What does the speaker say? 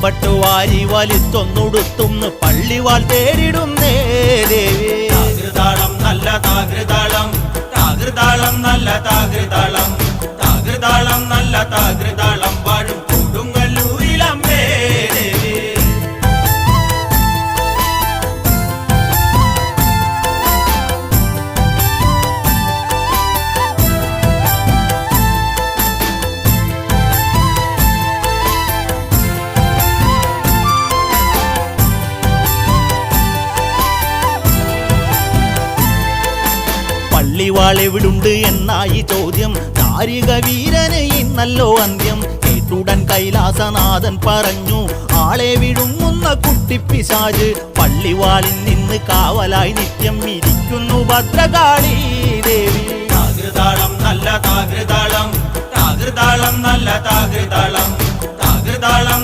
പട്ടുവാരി വലിത്തൊന്നുടുത്തുന്ന് പള്ളിവാൾ തേരിടുന്നേ ദേവി. താകൃതാളം നല്ല താകൃതാളം, താകൃതാളം നല്ല താകൃതാളം, താകൃതാളം നല്ല താകൃതാളം വാഴും കൊടുങ്ങല്ലൂരിലമ്മേ ദേവി. പള്ളിവാൾ എവിടുണ്ട് എന്നായി ചോദ്യം. ദാരിക വീരന് ഇന്നല്ലോ അന്ത്യം. കേട്ടുടൻ കൈലാസനാഥൻ പറഞ്ഞു, ആളെ വിഴുങ്ങുന്ന കുട്ടിപ്പിശാച് പള്ളിവാളിൽ നിന്ന് കാവലായി നിത്യം ഇരിക്കുന്നു ഭദ്രകാളി ദേവി. താകൃതാളം നല്ല താകൃതാളം, താകൃതാളം നല്ല താകൃതാളം, താകൃതാളം